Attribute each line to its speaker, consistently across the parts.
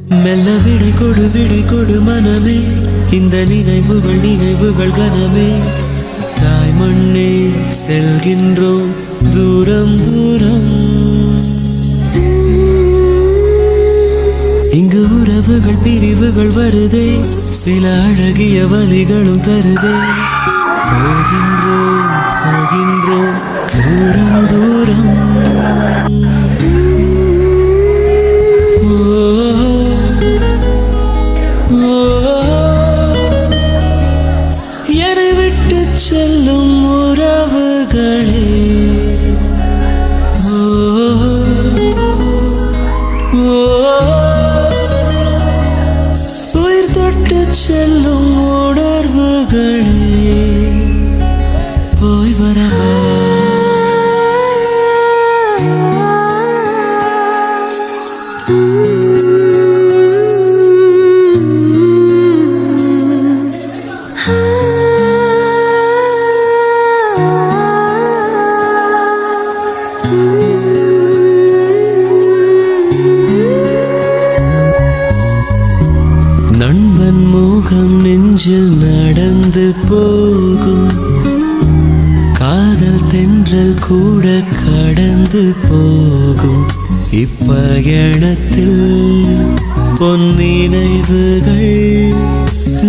Speaker 1: மெல்ல விடை கொடு மனமே, இந்த நினைவுகள் கனமே. தாய் மண்ணே செல்கின்றோம் தூரம் தூரம். இங்கு உறவுகள் பிரிவுகள் வருதே, சில அழகிய வலிகளும் தருதே. போகின்றோம் தூரம் தூரம். என்னை விட்டு செல்லும் உறவுகளே, உயிர் தொட்டு செல்லும் உணர்வுகளே, போய் வரவா. நண்பன் முகம் நெஞ்சில் நடந்து போகும், காதல் தென்றல் கூட கடந்து போகும். இப்பயணத்தில் பொன்னினைவுகள்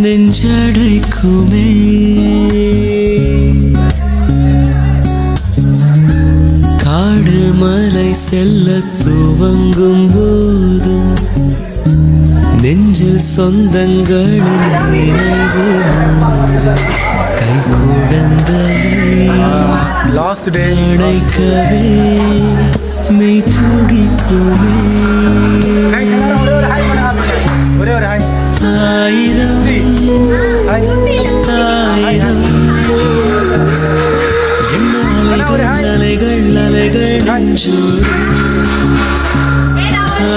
Speaker 1: நெஞ்சடைக்குமே. காடு மலை செல்ல துவங்கும் போதும் நெஞ்சில் சொந்தங்களின் நினைவு மோதும். கை குழந்தை அணைக்கவே மெய் துடிக்குமே. ஆயிரம் ஆயிரம் என்ன அலைகள் நெஞ்சோடு.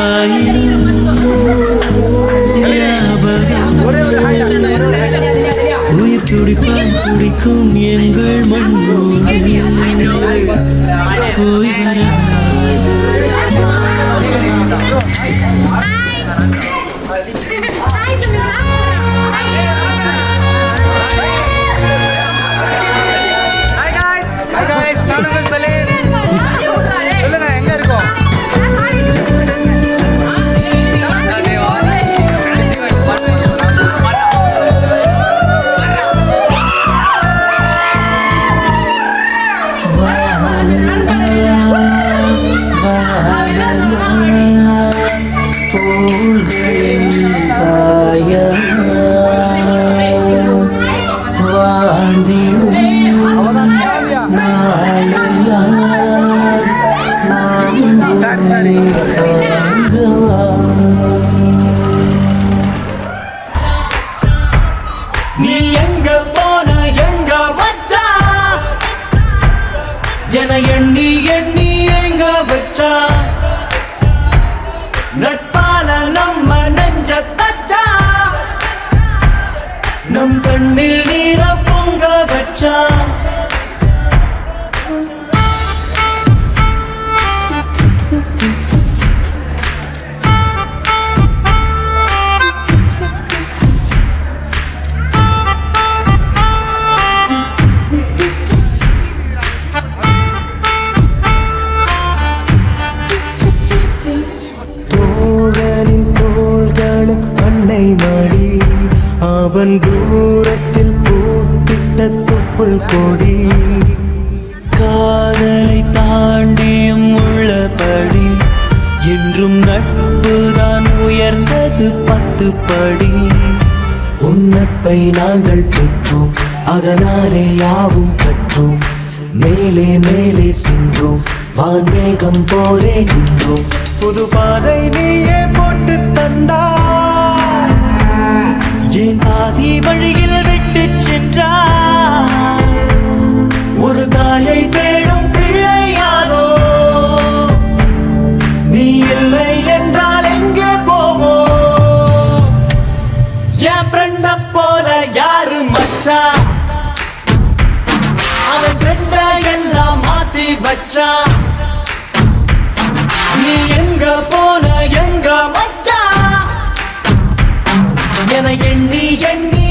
Speaker 1: ஆயிரம் உயிர் துடிக்கும் எங்கள் மண்ணோடு. போய் வரவா.
Speaker 2: நீ எங்க போன எங்க வச்சா, என எண்ணி எண்ணி எங்க வச்சா. நட்பால நம்ம நெஞ்ச தச்சா, நம் கண்ணில் நீர பொங்க வச்சா. மடி அவன் தூரத்தில் பூத்திட்ட தொப்புள் கொடி. காதலை தாண்டியும் உள்ளபடி என்றும் நட்புதான் உயர்ந்தது 10 படி. உன் நட்பை நாங்கள் பெற்றோம், அதனாலே யாவும் கற்றோம். மேலே மேலே சென்றோம், வான்மேகம் போலே நின்றோம். புது பாதை நீயே போட்டு தந்தாய், என் பாதி வழியில் விட்டு சென்றாய். ஒரு தாயை தேடும் பிள்ளையாரோ நீ இல்லை என்றால் எங்கே போவோம். என் ஃப்ரெண்ட போல யாரு மச்சான், அவன் ஃப்ரெண்ட எல்லாம் மாத்தி வச்சான். நீ எங்க போன எங்க மச்சான், என எண்ணி எண்ணி